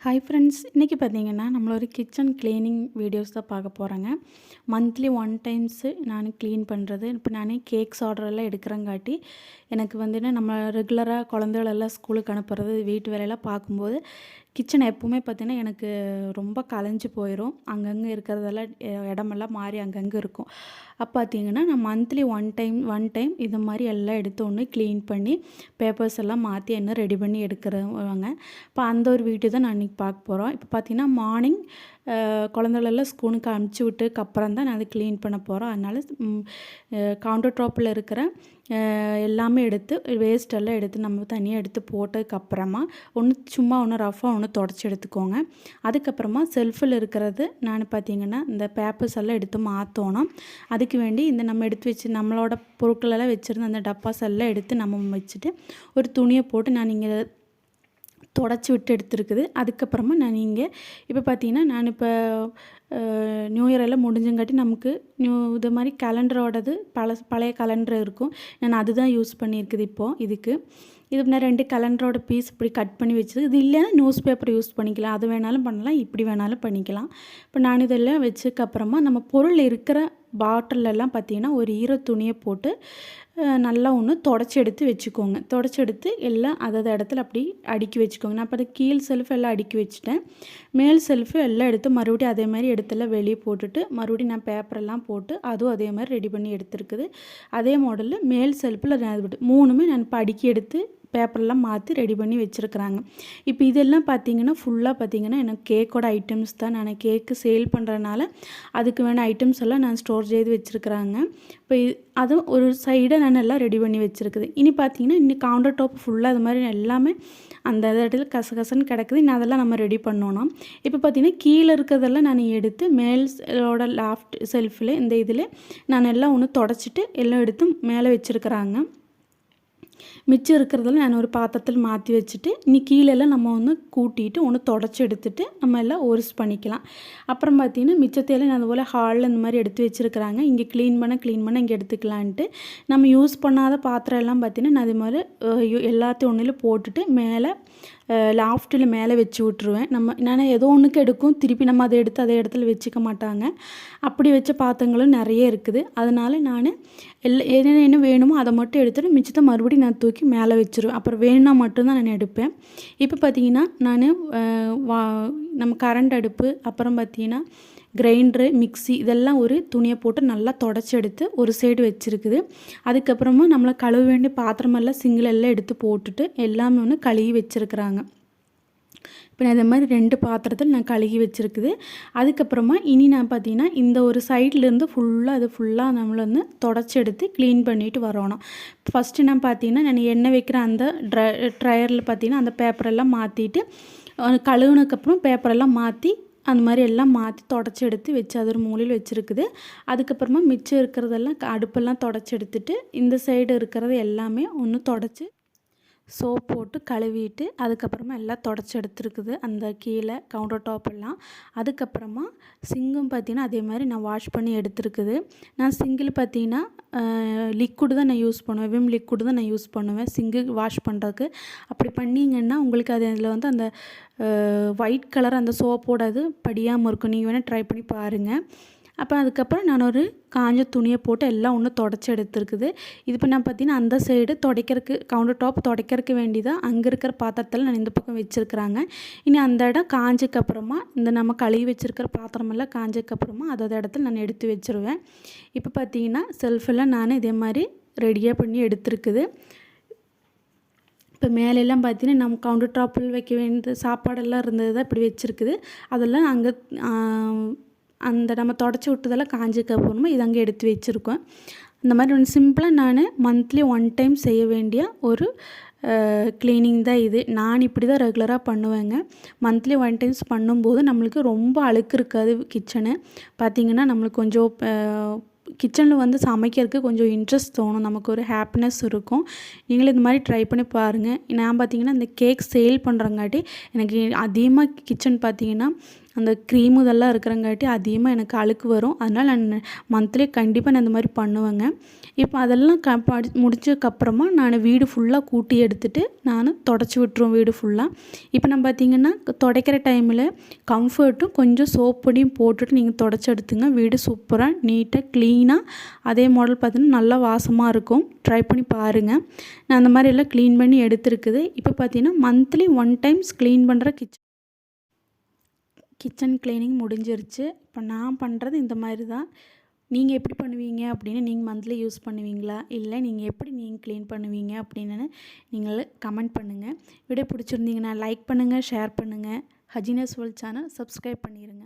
Hi friends, இன்றைக்கி பார்த்தீங்கன்னா நம்மள ஒரு கிச்சன் க்ளீனிங் வீடியோஸ் தான் பார்க்க போகிறேங்க. மந்த்லி 1 டைம்ஸு நான் க்ளீன் பண்ணுறது. இப்போ நானே கேக்ஸ் ஆர்டரெல்லாம் எடுக்கிறங்காட்டி எனக்கு வந்துட்டு நம்ம ரெகுலராக குழந்தைகளெல்லாம் ஸ்கூலுக்கு அனுப்புறது, வீட்டு வேலையெல்லாம் பார்க்கும்போது கிச்சன் எப்போவுமே பார்த்திங்கன்னா எனக்கு ரொம்ப கலைஞ்சு போயிடும். அங்கங்கே இருக்கிறதெல்லாம் இடமெல்லாம் மாறி அங்கங்கே இருக்கும். அப்போ பார்த்திங்கன்னா நான் மந்த்லி ஒன் டைம் இது மாதிரி எல்லாம் எடுத்து ஒன்று க்ளீன் பண்ணி பேப்பர்ஸ் எல்லாம் மாற்றி என்ன ரெடி பண்ணி எடுக்கிறவங்க. இப்போ அந்த ஒரு வீடியோ தான் நான் இன்றைக்கி பார்க்க போகிறோம். இப்போ பார்த்திங்கன்னா மார்னிங் குழந்தைகளெல்லாம் ஸ்கூலுக்கு அனுப்பிச்சி விட்டதுக்கப்புறம் தான் நான் அதை க்ளீன் பண்ண போகிறோம். அதனால் கவுண்டர் டாப்பில் இருக்கிற எல்லாமே எடுத்து வேஸ்ட்டெல்லாம் எடுத்து நம்ம தனியாக எடுத்து போட்டதுக்கப்புறமா ஒன்று ரஃபாக ஒன்று தொடச்சி எடுத்துக்கோங்க. அதுக்கப்புறமா செல்ஃபில் இருக்கிறது நான் பார்த்திங்கன்னா இந்த பேப்பர்ஸ் எல்லாம் எடுத்து மாற்றணும். அதுக்கு வேண்டி இந்த நம்ம எடுத்து வச்சு நம்மளோட பொருட்களெல்லாம் வச்சுருந்த அந்த டப்பாஸ் எல்லாம் எடுத்து நம்ம வச்சுட்டு ஒரு துணியை போட்டு நான் இங்கே தொடச்சி விட்டு எடுத்துருக்குது. அதுக்கப்புறமா நான் இங்கே இப்போ பார்த்தீங்கன்னா நான் இப்போ நியூ இயர் எல்லாம் முடிஞ்சங்காட்டி நமக்கு இது மாதிரி கேலண்டரோடது பழைய கேலண்டர் இருக்கும். நான் அதுதான் யூஸ் பண்ணியிருக்குது இப்போது இதுக்கு. இது நான் 2 கேலண்டரோட பீஸ் இப்படி கட் பண்ணி வச்சது. இது இல்லைன்னா நியூஸ் பேப்பர் யூஸ் பண்ணிக்கலாம். அது வேணாலும் பண்ணலாம், இப்படி வேணாலும் பண்ணிக்கலாம். இப்போ நான் இதெல்லாம் வச்சதுக்கப்புறமா நம்ம பொருள் இருக்கிற பாட்டிலெல்லாம் பார்த்திங்கன்னா ஒரு ஈர துணியை போட்டு நல்லா ஒன்று தொடச்சி எடுத்து வச்சுக்கோங்க. தொடச்சி எடுத்து எல்லாம் அதது இடத்துல அப்படி அடுக்கி வச்சுக்கோங்க. நான் இப்போ கீழ் செல்ஃப் எல்லாம் அடுக்கி வச்சுட்டேன். மேல் செல்ஃபு எல்லாம் எடுத்து மறுபடியும் அதே மாதிரி எடுத்தெல்லாம் வெளியே போட்டுட்டு மறுபடியும் நான் பேப்பரெல்லாம் போட்டு அதுவும் அதே மாதிரி ரெடி பண்ணி எடுத்துருக்குது. அதே மாடலில் மேல் செல்ஃபில் நான் 3மே நான் இப்போ அடுக்கி எடுத்து பேப்பரெல்லாம் மாற்றி ரெடி பண்ணி வச்சுருக்குறாங்க. இப்போ இதெல்லாம் பார்த்திங்கன்னா ஃபுல்லாக பார்த்திங்கன்னா எனக்கு கேக்கோட ஐட்டம்ஸ் தான். நான் கேக்கு சேல் பண்ணுறதுனால அதுக்கு வேணால் ஐட்டம்ஸ் எல்லாம் நான் ஸ்டோர் செய்து வச்சுருக்குறாங்க. இப்போ அதுவும் ஒரு சைடை நான் எல்லாம் ரெடி பண்ணி வச்சுருக்குது. இனி பார்த்திங்கன்னா இன்னும் கவுண்டர் டாப் ஃபுல்லாக அது மாதிரி எல்லாமே அந்த இடத்துல கசகசன்னு கிடக்குது. இன்னும் அதெல்லாம் நம்ம ரெடி பண்ணணும். இப்போ பார்த்திங்கன்னா கீழே இருக்கிறதெல்லாம் நான் எடுத்து மேலோட லாஃப்ட் செல்ஃபில் இந்த இதில் நான் எல்லாம் ஒன்று தொடச்சிட்டு எல்லாம் எடுத்து மேலே வச்சுருக்குறாங்க. மிச்சம் இருக்கிறதெல்லாம் நான் ஒரு பாத்திரத்தில் மாற்றி வச்சுட்டு இனி கீழெல்லாம் நம்ம ஒன்று கூட்டிகிட்டு ஒன்று தொடச்சி எடுத்துகிட்டு நம்ம எல்லாம் ஒரிஸ் பண்ணிக்கலாம். அப்புறம் பார்த்திங்கன்னா மிச்சத்தையெல்லாம் நான் அதுபோல் ஹாலில் இந்த மாதிரி எடுத்து வச்சுருக்குறாங்க. இங்கே க்ளீன் பண்ண இங்கே எடுத்துக்கலான்ட்டு நம்ம யூஸ் பண்ணாத பாத்திரம் எல்லாம் பார்த்திங்கன்னா நான் அது மாதிரி எல்லாத்தையும் ஒன்றில் போட்டுட்டு மேலே லாஃப்ட்டில் மேலே வச்சு விட்ருவேன். நான் ஏதோ ஒன்றுக்கு எடுக்கும், திருப்பி நம்ம அதை எடுத்து அதே இடத்துல வச்சுக்க மாட்டாங்க. அப்படி வச்ச பாத்திரங்களும் நிறைய இருக்குது. அதனால் நான் என்ன வேணுமோ அதை மட்டும் எடுத்துகிட்டு மிச்சத்தை மறுபடியும் நான் தூக்கி மேலே வச்சுருவேன். அப்புறம் வேணும்னா மட்டும்தான் நான் எடுப்பேன். இப்போ பார்த்திங்கன்னா நான் நம்ம கரண்ட் அடுப்பு, அப்புறம் பார்த்திங்கன்னா கிரைண்டரு, மிக்ஸி இதெல்லாம் ஒரு துணியை போட்டு நல்லா தொடச்சி எடுத்து ஒரு சைடு வச்சுருக்குது. அதுக்கப்புறமா நம்மளை கழுவ வேண்டிய பாத்திரமெல்லாம் சிங்கிள் எல்லாம் எடுத்து போட்டுட்டு எல்லாமே ஒன்று கழுவி வச்சுருக்குறாங்க. இப்போ நான் இந்த மாதிரி 2 பாத்திரத்தில் நான் கழுகி வச்சுருக்குது. அதுக்கப்புறமா இனி நான் பார்த்திங்கன்னா இந்த ஒரு சைட்லேருந்து ஃபுல்லாக நம்மளை வந்து தொடச்சி எடுத்து க்ளீன் பண்ணிவிட்டு வரணும். ஃபஸ்ட்டு நான் பார்த்திங்கன்னா நான் எண்ணெய் வைக்கிற அந்த ட்ரையரில் பார்த்திங்கன்னா அந்த பேப்பரெல்லாம் மாற்றிட்டு கழுவுனதுக்கப்புறம் பேப்பரெல்லாம் மாற்றி அந்த மாதிரி எல்லாம் மாற்றி தொடச்சி எடுத்து வச்சு அது ஒரு மூலையில் வச்சுருக்குது. அதுக்கப்புறமா மிச்சம் இருக்கிறதெல்லாம் அடுப்பெல்லாம் தொடச்சி எடுத்துட்டு இந்த சைடு இருக்கிறது எல்லாமே ஒன்று தொடச்சி சோப் போட்டு கழுவிட்டு அதுக்கப்புறமா எல்லாம் தொடச்சி எடுத்துருக்குது அந்த கீழே கவுண்டர் டாப் எல்லாம். அதுக்கப்புறமா சிங்கும் பார்த்திங்கன்னா அதே மாதிரி நான் வாஷ் பண்ணி எடுத்துருக்குது. நான் சிங்கில் பார்த்திங்கன்னா லிக்விடு தான் நான் யூஸ் பண்ணுவேன். விம் லிக்விடு தான் நான் யூஸ் பண்ணுவேன் சிங்கு வாஷ் பண்ணுறதுக்கு. அப்படி பண்ணிங்கன்னா உங்களுக்கு அது அதில் வந்து அந்த ஒயிட் கலர் அந்த சோப்போட அது படியாமல் இருக்கும். நீங்கள் வேணால் ட்ரை பண்ணி பாருங்கள். அப்போ அதுக்கப்புறம் நான் ஒரு காஞ்ச துணியை போட்டு எல்லாம் ஒன்று தொடச்சி எடுத்துருக்குது. இது இப்போ நான் பார்த்திங்கன்னா அந்த சைடு துடைக்கிறதுக்கு கவுண்டர் டாப் துடைக்கிறதுக்கு வேண்டிதான் அங்கே இருக்கிற பாத்திரத்தில் நான் இந்த பக்கம் வச்சுருக்குறாங்க. இனி அந்த இடம் காஞ்சதுக்கப்புறமா இந்த நம்ம கழுவி வச்சுருக்கிற பாத்திரமெல்லாம் காஞ்சதுக்கப்புறமா அதோட இடத்துல நான் எடுத்து வச்சுருவேன். இப்போ பார்த்திங்கன்னா செல்ஃபெல்லாம் நான் இதே மாதிரி ரெடியாக பண்ணி எடுத்துருக்குது. இப்போ மேலெல்லாம் பார்த்திங்கன்னா நம்ம கவுண்டர் டாப்பில் வைக்க வேண்டிய சாப்பாடெல்லாம் இருந்தது தான் இப்படி வச்சுருக்குது. அதெல்லாம் அங்கே அந்த நம்ம தொடச்சி விட்டதெல்லாம் காஞ்சதுக்கப்புறமா இது அங்கே எடுத்து வச்சுருக்கோம். இந்த மாதிரி ஒன்று சிம்பிளாக நான் மந்த்லி 1 டைம் செய்ய வேண்டிய ஒரு க்ளீனிங் தான் இது. நான் இப்படி தான் ரெகுலராக பண்ணுவேங்க. மந்த்லி 1 டைம்ஸ் பண்ணும்போது நம்மளுக்கு ரொம்ப அழுக்கு இருக்காது. கிச்சனு பார்த்திங்கன்னா நம்மளுக்கு கொஞ்சம் கிச்சனில் வந்து சமைக்கிறதுக்கு கொஞ்சம் இன்ட்ரெஸ்ட் தோணும், நமக்கு ஒரு ஹாப்பினஸ் இருக்கும். நீங்களும் இந்த மாதிரி ட்ரை பண்ணி பாருங்கள். நான் பார்த்திங்கன்னா இந்த கேக் சேல் பண்ணுறங்காட்டி எனக்கு அதிகமாக கிச்சன் பார்த்திங்கன்னா அந்த க்ரீம் இதெல்லாம் இருக்கிறங்காட்டி அதிகமாக எனக்கு அழுக்கு வரும். அதனால் நான் மந்த்லி கண்டிப்பாக நான் இந்த மாதிரி பண்ணுவேங்க. இப்போ அதெல்லாம் முடிச்சதுக்கப்புறமா நான் வீடு ஃபுல்லாக கூட்டி எடுத்துகிட்டு நான் தொடச்சி விட்டுருவேன் வீடு ஃபுல்லாக. இப்போ நான் பார்த்திங்கன்னா துடைக்கிற டைமில் கம்ஃபர்ட்டும் கொஞ்சம் சோப்பொடியும் போட்டுட்டு நீங்கள் தொடச்சி எடுத்துங்க. வீடு சூப்பராக நீட்டாக க்ளீனாக அதே மாடல் பார்த்திங்கன்னா நல்லா வாசமாக இருக்கும். ட்ரை பண்ணி பாருங்கள். நான் அந்த மாதிரி எல்லாம் க்ளீன் பண்ணி எடுத்துருக்குது. இப்போ பார்த்திங்கன்னா மந்த்லி 1 டைம்ஸ் க்ளீன் பண்ணுற கிச்சன் க்ளீனிங் முடிஞ்சிருச்சு. இப்போ நான் பண்ணுறது இந்த மாதிரி தான். நீங்கள் எப்படி பண்ணுவீங்க அப்படின்னு நீங்கள் மந்த்லி யூஸ் பண்ணுவீங்களா? இல்லை நீங்கள் எப்படி க்ளீன் பண்ணுவீங்க அப்படின்னு நீங்கள் கமெண்ட் பண்ணுங்கள். வீடியோ பிடிச்சிருந்தீங்கன்னா லைக் பண்ணுங்கள், ஷேர் பண்ணுங்கள். ஹஜினாஸ் வேர்ல்ட் சேனல் சப்ஸ்கிரைப் பண்ணிடுங்க.